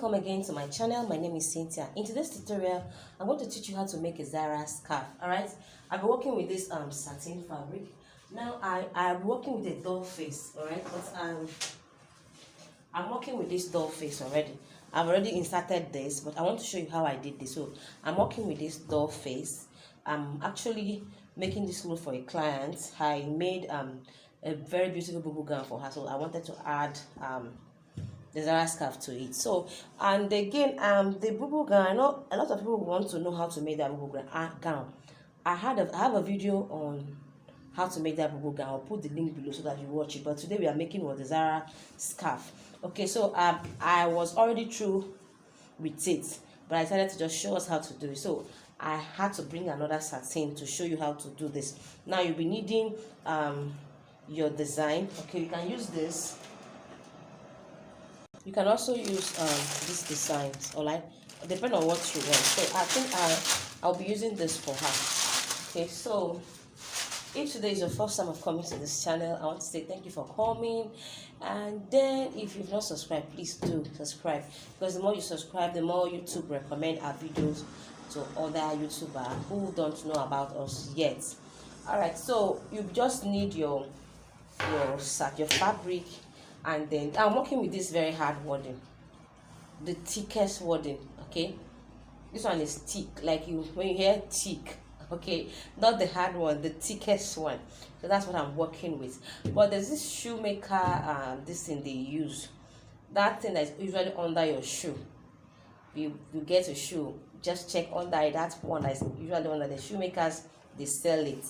welcome again to my channel. My name is Cynthia. In today's tutorial, I'm going to teach you how to make a Zahra scarf. Alright, I've been working with this satin fabric. Now I'm working with a doll face. Alright, but I'm working with this doll face already. I've already inserted this, but I want to show you how I did this. So I'm working with this doll face. I'm actually making this clothes for a client. I made a very beautiful bubble gown for her, so I wanted to add the Zahra scarf to it. So, and again, the bubble gown, I know a lot of people want to know how to make that bubble gown. I have a video on how to make that bubble gown. I'll put the link below so that you watch it. But today we are making the Zahra scarf. Okay, so I was already through with it, but I decided to just show us how to do it. So I had to bring another satin to show you how to do this. Now you'll be needing your design. Okay, you can use this. You can also use these designs, alright, depending on what you want. So I think I'll be using this for her. Okay, so if today is your first time of coming to this channel, I want to say thank you for coming. And then if you've not subscribed, please do subscribe, because the more you subscribe, the more YouTube recommend our videos to other YouTubers who don't know about us yet. Alright, so you just need your fabric. And then I'm working with this very hard wording, the thickest wording. Okay, this one is thick, like when you hear thick, okay, not the hard one, the thickest one. So that's what I'm working with. But there's this shoemaker this thing they use, that thing that's usually under your shoe. You get a shoe, just check under it. That's one that's usually under the shoemakers, they sell it.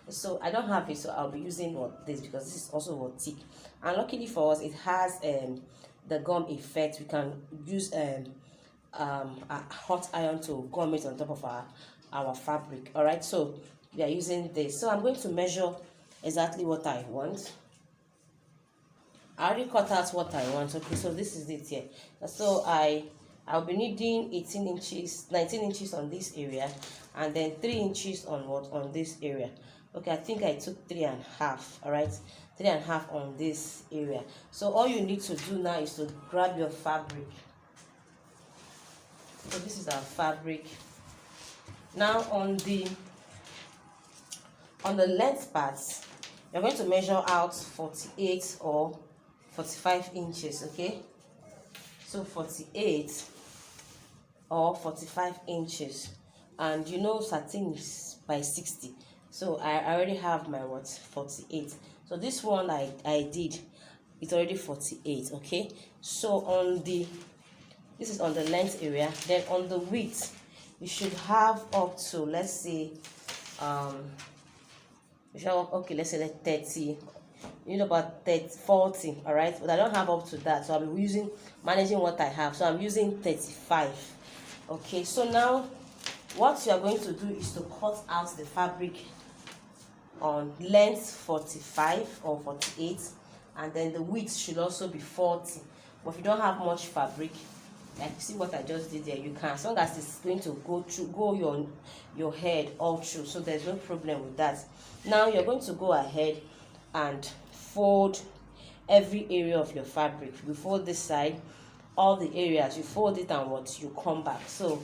So I don't have it, so I'll be using this because this is also thick. And luckily for us, it has the gum effect. We can use a hot iron to gum it on top of our fabric. All right, so we are using this. So I'm going to measure exactly what I want. I already cut out what I want. Okay, so this is it here. So I'll be needing 18 inches, 19 inches on this area, and then 3 inches on this area. Okay, I think I took 3.5. All right, 3.5 on this area. So all you need to do now is to grab your fabric. So this is our fabric. Now on the length parts, you're going to measure out 48 or 45 inches. Okay, so 48 or 45 inches, and you know satin is by 60. So I already have my 48. So this one I did, it's already 48. Okay, so this is on the length area. Then on the width, you should have up to, let's say you should have, okay, let's say like 30. You know, about 30, 40. All right, but I don't have up to that, so I'll be managing what I have. So I'm using 35. Okay, so now what you are going to do is to cut out the fabric on length 45 or 48, and then the width should also be 40. But if you don't have much fabric, like you see what I just did there, you can, as long as it's going to go your head all through, so there's no problem with that. Now you're going to go ahead and fold every area of your fabric. You fold this side, all the areas, you fold it, and you come back. So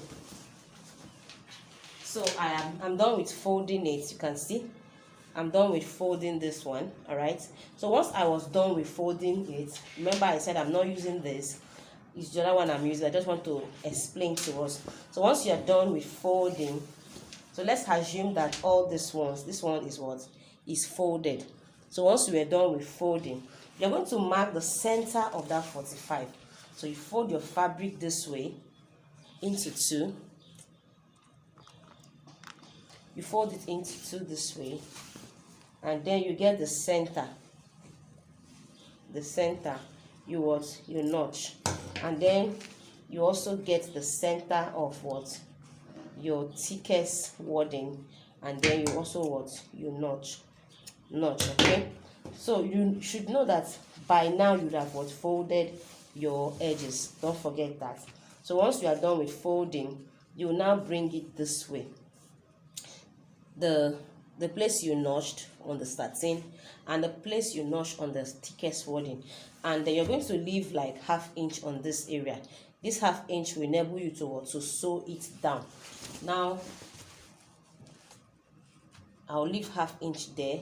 I'm done with folding it. You can see I'm done with folding this one. All right, so once I was done with folding it, remember I said I'm not using this, it's the other one I'm using. I just want to explain to us. So once you're done with folding, so let's assume that all this one is folded. So once you are done with folding, you're going to mark the center of that 45. So you fold your fabric this way into two. You fold it into two this way, and then you get the center. The center, you notch, and then you also get the center of your thickest wording, and then you also you notch. Okay, so you should know that by now you have folded your edges. Don't forget that. So once you are done with folding, you now bring it this way. The place you notched on the satin and the place you notched on the thickest wording, and then you're going to leave like 1/2 inch on this area. This ½ inch will enable you to sew it down. Now I'll leave ½ inch there.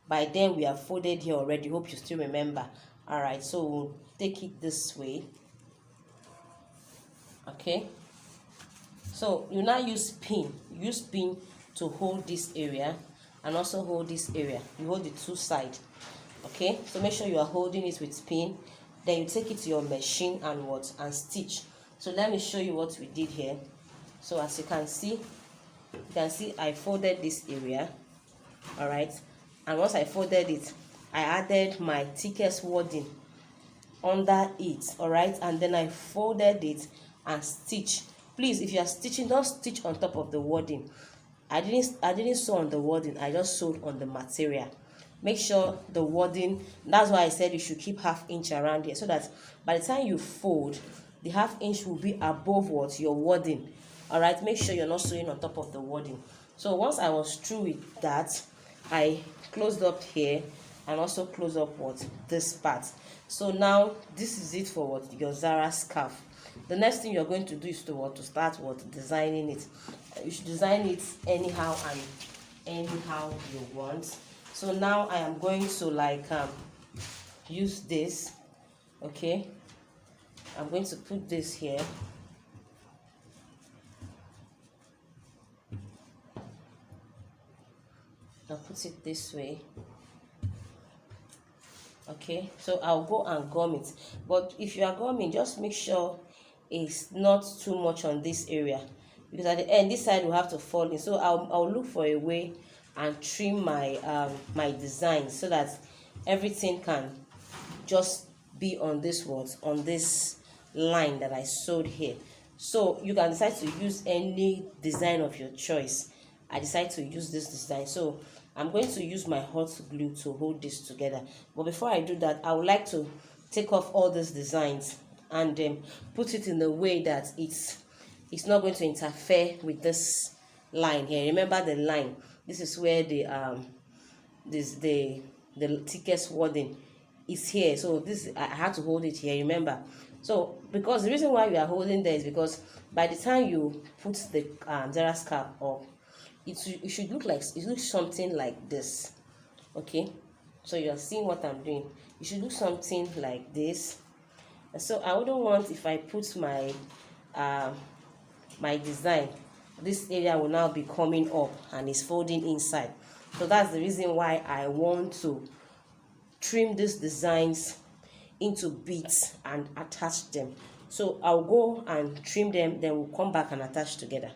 By then we have folded here already. Hope you still remember. All right, so we'll take it this way. Okay, so you now use pin to hold this area and also hold this area. You hold the two sides. Okay, so make sure you are holding it with pin. Then you take it to your machine and stitch. So let me show you what we did here. So as you can see I folded this area. All right, and once I folded it, I added my thickest wadding under it. All right, and then I folded it and stitch. Please, if you are stitching, don't stitch on top of the wadding. I didn't sew on the wadding, I just sewed on the material. Make sure the wadding, that's why I said you should keep ½ inch around here, so that by the time you fold, the ½ inch will be above what your wadding. All right, make sure you're not sewing on top of the wadding. So once I was through with that, I closed up here and also close up this part. So now this is it for your Zahra scarf. The next thing you're going to do is to start designing it. You should design it anyhow and anyhow you want. So now I am going to use this. Okay, I'm going to put this here. I'll put it this way. Okay, so I'll go and gum it, but if you are gumming, just make sure it's not too much on this area, because at the end this side will have to fall in. So I'll look for a way and trim my my design so that everything can just be on this on this line that I sewed here. So you can decide to use any design of your choice. I decided to use this design, so I'm going to use my hot glue to hold this together. But before I do that, I would like to take off all these designs and put it in a way that it's not going to interfere with this line here. Remember the line, this is where the thickest wadding is here. So this, I had to hold it here, remember. So because the reason why we are holding there is because by the time you put the Zahra scarf up, it should look like, it looks something like this. Okay, so you're seeing what I'm doing. It should look something like this. So I wouldn't want, if I put my my design, this area will now be coming up and is folding inside. So that's the reason why I want to trim these designs into bits and attach them. So I'll go and trim them, then we'll come back and attach together.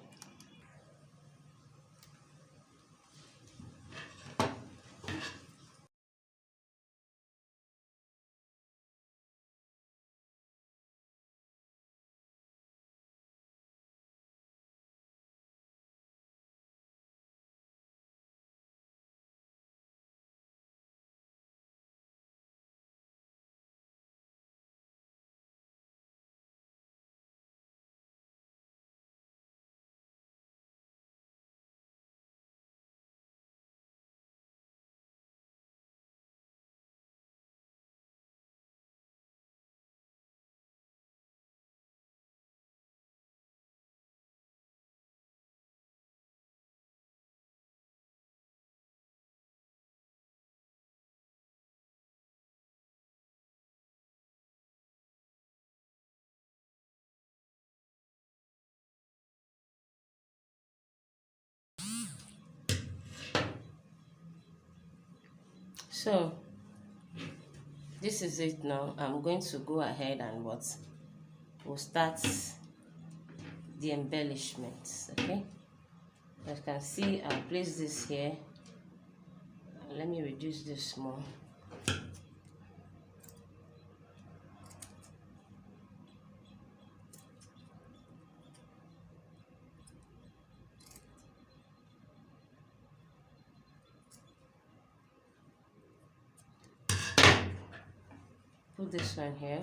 So this is it now. I'm going to go ahead and we'll start the embellishments. Okay, as you can see, I'll place this here. Let me reduce this more. Put this one here.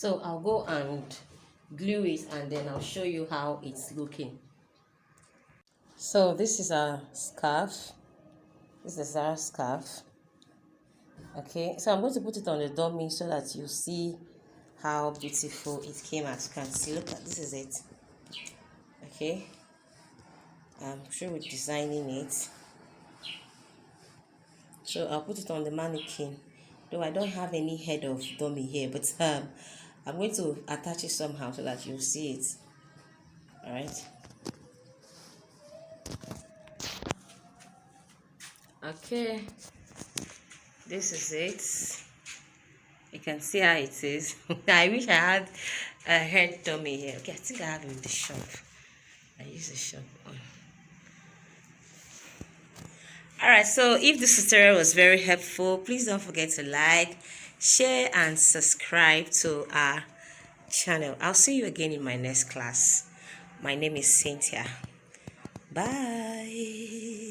So I'll go and glue it, and then I'll show you how it's looking. So this is a scarf. This is our scarf. Okay, so I'm going to put it on the dummy so that you see how beautiful it came out. You can see, look at this, is it. Okay, I'm sure with designing it. So I'll put it on the mannequin, though I don't have any head of dummy here, but I'm going to attach it somehow so that you'll see it. All right. Okay, this is it. You can see how it is. I wish I had a head dummy here. Okay, I think I have it in the shop. I use the shop one. Alright, so if this tutorial was very helpful, please don't forget to like, share, and subscribe to our channel. I'll see you again in my next class. My name is Cynthia. Bye.